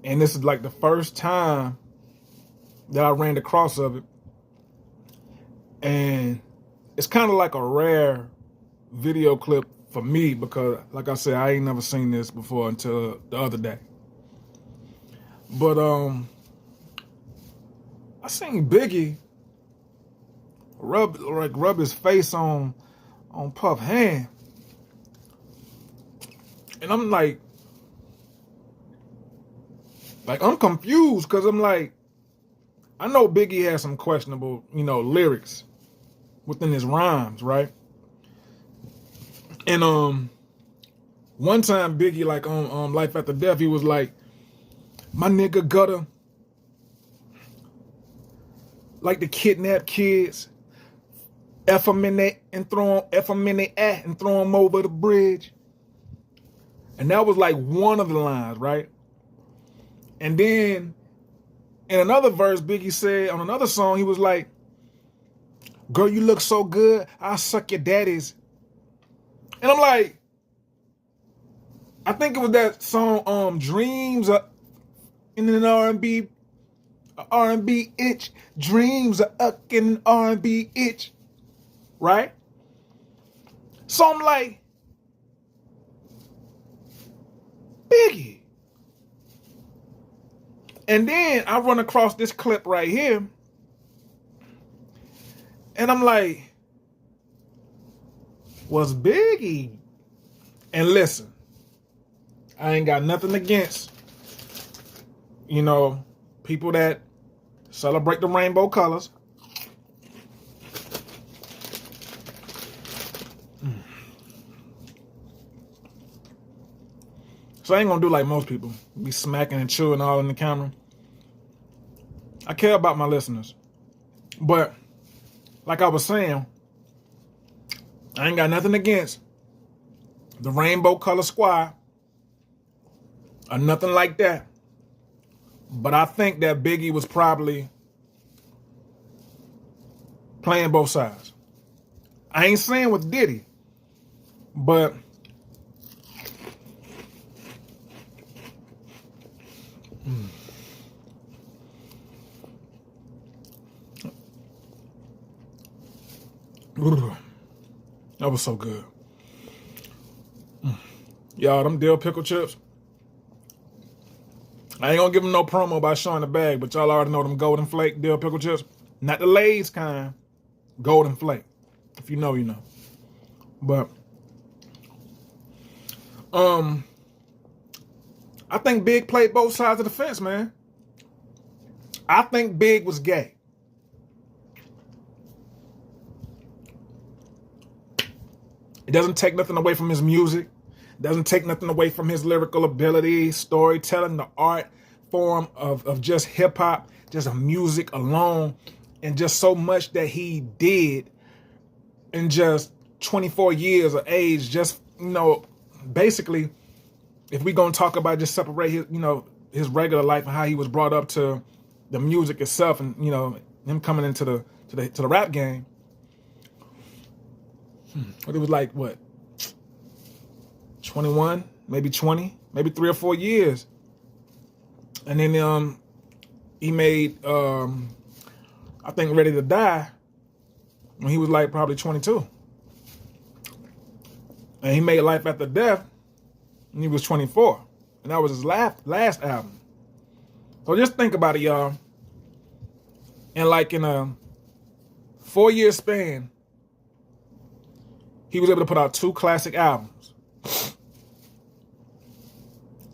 And this is like the first time that I ran across of it. And it's kind of like a rare video clip for me because, like I said, I ain't never seen this before until the other day. But I seen Biggie rub his face on Puff's hand, and I'm like I'm confused because I'm like, I know Biggie has some questionable, lyrics within his rhymes, right? And one time Biggie, like on Life After Death, he was like, my nigga gutter like to kidnap kids, F them in their ass and throw them over the bridge. And that was like one of the lines, right? And then in another verse, Biggie said on another song, he was like, girl, you look so good, I'll suck your daddies. And I'm like, I think it was that song, Dreams in an R&B itch. Dreams are in an R&B itch. Right? So I'm like, Biggie. And then I run across this clip right here. And I'm like, was Biggie? And listen, I ain't got nothing against, people that celebrate the rainbow colors. So I ain't gonna do like most people, be smacking and chewing all in the camera. I care about my listeners. But like I was saying, I ain't got nothing against the rainbow color squad or nothing like that. But I think that Biggie was probably playing both sides. I ain't saying with Diddy, but that was so good. Y'all, them dill pickle chips. I ain't gonna give them no promo by showing the bag, but y'all already know them golden flake dill pickle chips. Not the Lay's kind. Golden flake. If you know, you know. But I think Big played both sides of the fence, man. I think Big was gay. It doesn't take nothing away from his music. Doesn't take nothing away from his lyrical ability, storytelling, the art form of just hip hop, just music alone, and just so much that he did in just 24 years of age. Just, basically, if we're gonna talk about just separate his, his regular life and how he was brought up to the music itself, and him coming into the rap game. But it was like what? 21, maybe 20, maybe 3 or 4 years. And then he made I think Ready to Die when he was like probably 22. And he made Life After Death when he was 24. And that was his last album. So just think about it, y'all. And like in a 4-year span, he was able to put out 2 classic albums.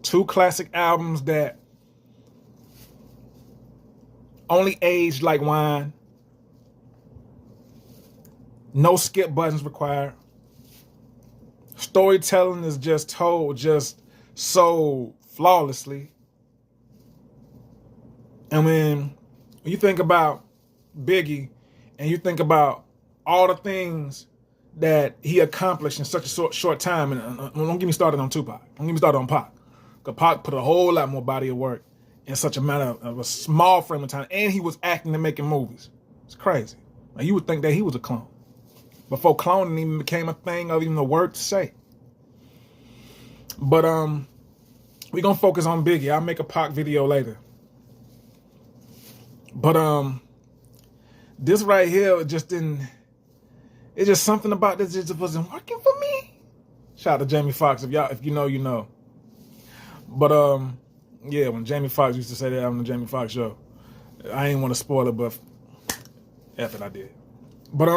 2 classic albums that only aged like wine. No skip buttons required. Storytelling is just told just so flawlessly. And when you think about Biggie and you think about all the things that he accomplished in such a short time, and don't get me started on Tupac. Don't get me started on Pac. Because Pac put a whole lot more body of work in such a matter of a small frame of time, and he was acting and making movies. It's crazy. Like, you would think that he was a clone before cloning even became a thing of even a word to say. But We're going to focus on Biggie. I'll make a Pac video later. But this right here just didn't, it's just something about this just wasn't working for me. Shout out to Jamie Foxx. If you know, you know. But yeah, when Jamie Foxx used to say that on the Jamie Foxx show, I ain't want to spoil it, but F it, I did. But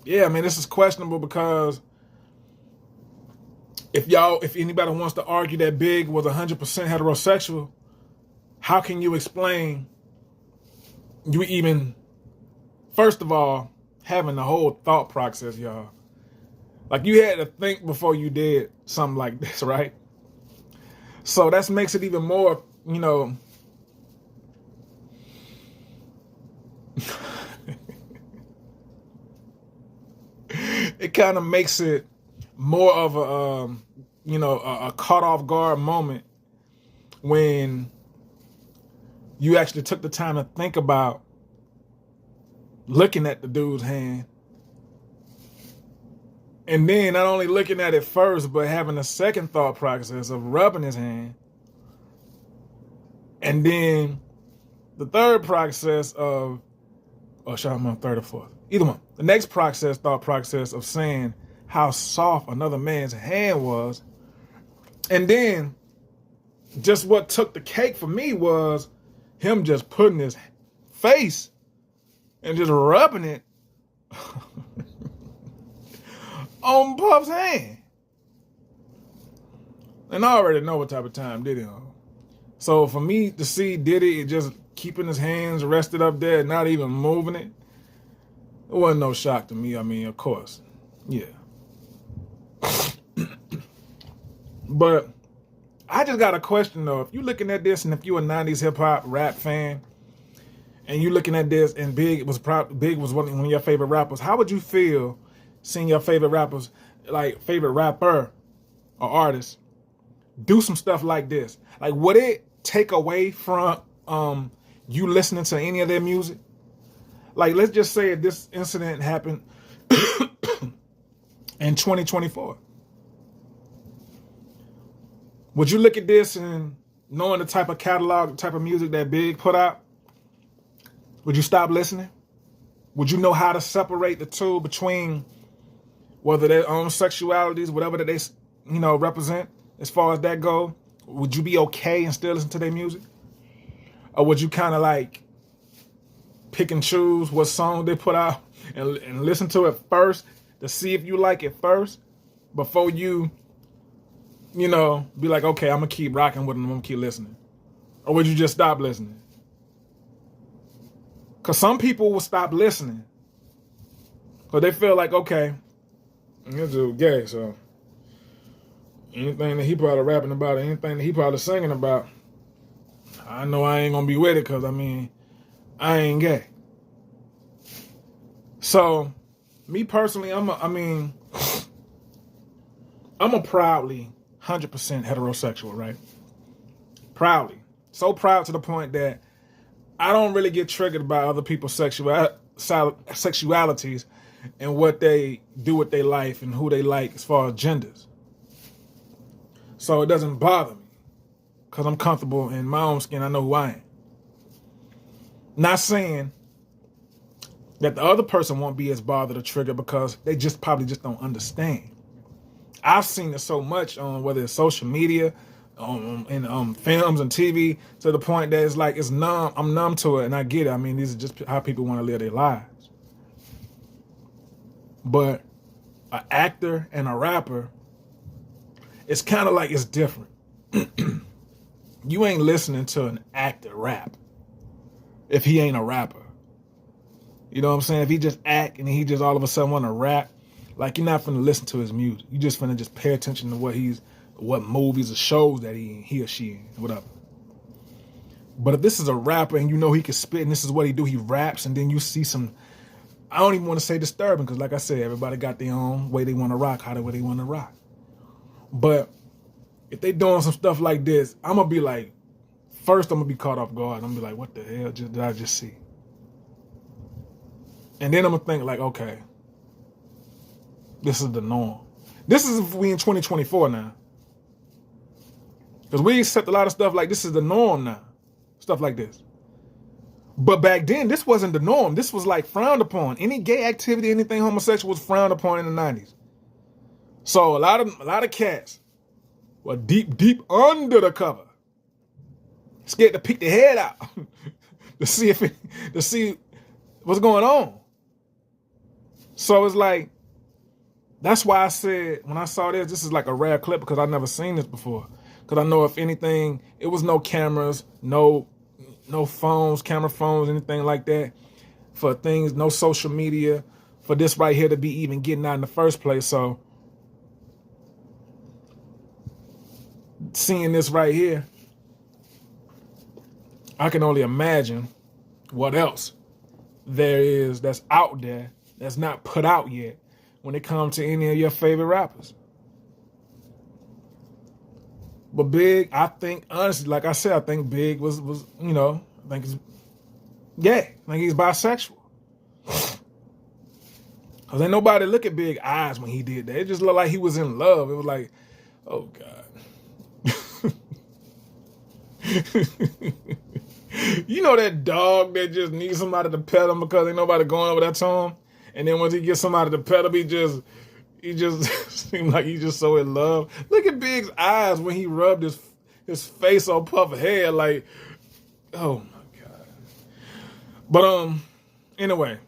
yeah, I mean, this is questionable because if anybody wants to argue that Big was 100% heterosexual, how can you explain you even, first of all, having the whole thought process, y'all? Like, you had to think before you did something like this, right? So that makes it even more, you know, it kind of makes it more of a, you know, a caught off guard moment when you actually took the time to think about looking at the dude's hand. And then not only looking at it first, but having a second thought process of rubbing his hand. And then the third process of, or should I have third or fourth? Either one. The next thought process of saying how soft another man's hand was. And then just what took the cake for me was him just putting his face and just rubbing it on Puff's hand. And I already know what type of time Diddy on. So for me to see Diddy just keeping his hands rested up there, not even moving it, it wasn't no shock to me. I mean, of course, yeah. But I just got a question though. If you're looking at this and if you're a 90s hip hop rap fan and you're looking at this and Big was one of your favorite rappers, how would you feel seeing your favorite rappers, like favorite rapper or artist, do some stuff like this? Like, would it take away from you listening to any of their music? Like, let's just say this incident happened in 2024. Would you look at this and knowing the type of catalog, the type of music that Big put out, would you stop listening? Would you know how to separate the two between whether their own sexualities, whatever that they, you know, represent as far as that go? Would you be okay and still listen to their music? Or would you kind of like pick and choose what song they put out and listen to it first to see if you like it first before you know, be like, okay, I'm going to keep rocking with them, I'm going to keep listening? Or would you just stop listening? Because some people will stop listening because they feel like, okay, this dude gay, so anything that he probably rapping about, anything that he probably singing about, I know I ain't going to be with it because, I mean, I ain't gay. So, me personally, I'm a proudly 100% heterosexual, right? Proudly. So proud to the point that I don't really get triggered by other people's sexualities and what they do with their life and who they like as far as genders. So it doesn't bother me because I'm comfortable in my own skin. I know who I am. Not saying that the other person won't be as bothered or triggered because they probably don't understand. I've seen it so much on whether it's social media, in films and TV, to the point that it's like it's numb. I'm numb to it, and I get it. I mean, these are just how people want to live their lives. But an actor and a rapper, it's kind of like it's different. You ain't listening to an actor rap if he ain't a rapper. You know what I'm saying? If he just act and he just all of a sudden want to rap, like, you're not finna listen to his music. You just finna just pay attention to what movies or shows that he or she in, whatever. But if this is a rapper and you know he can spit and this is what he do, he raps, and then you see some, I don't even want to say disturbing because, like I said, everybody got their own way they want to rock, how the way they want to rock. But if they doing some stuff like this, I'm going to be like, first I'm going to be caught off guard. I'm going to be like, what the hell did I just see? And then I'm going to think like, okay, this is the norm. This is if we in 2024 now. Because we accept a lot of stuff like this is the norm now. Stuff like this. But back then, this wasn't the norm. This was like frowned upon. Any gay activity, anything homosexual was frowned upon in the 90s. So a lot of cats were deep under the cover. Scared to peek their head out to see what's going on. So it's like, that's why I said when I saw this is like a rare clip because I've never seen this before. Because I know if anything, it was no cameras, no phones, camera phones, anything like that for things, no social media for this right here to be even getting out in the first place. So seeing this right here, I can only imagine what else there is that's out there that's not put out yet when it comes to any of your favorite rappers. But Big, I think, honestly, like I said, I think Big was you know, I think he's gay. I think he's bisexual. Because ain't nobody look at Big eyes when he did that. It just looked like he was in love. It was like, oh, God. You know that dog that just needs somebody to pet him because ain't nobody going over that to him? And then once he gets somebody to pet him, he just seemed like he's just so in love. Look at Big's eyes when he rubbed his face on Puff's head, like, oh my God. But anyway,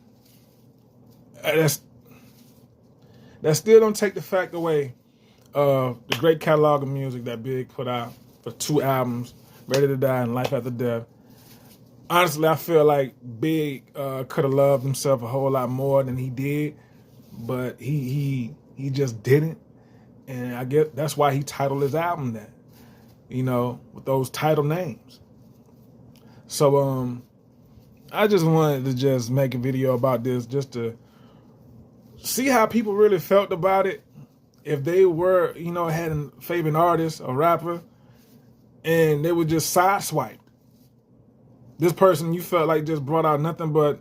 that still don't take the fact away of the great catalog of music that Big put out for 2 albums, Ready to Die and Life After Death. Honestly, I feel like Big could have loved himself a whole lot more than he did, but he just didn't. And I guess that's why he titled his album that, you know, with those title names. So I just wanted to just make a video about this just to see how people really felt about it. If they were, you know, had a favorite artist or rapper and they were just sideswiped. This person you felt like just brought out nothing but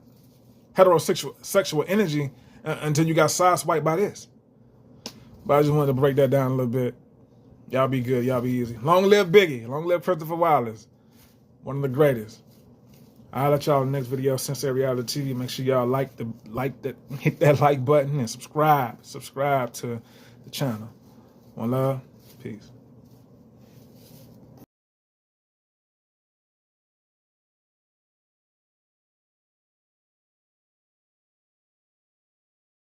heterosexual energy until you got sideswiped by this. But I just wanted to break that down a little bit. Y'all be good. Y'all be easy. Long live Biggie. Long live Christopher Wallace. One of the greatest. I'll let y'all in the next video. Sensei Reality TV. Make sure y'all hit that like button and subscribe. Subscribe to the channel. One love. Peace.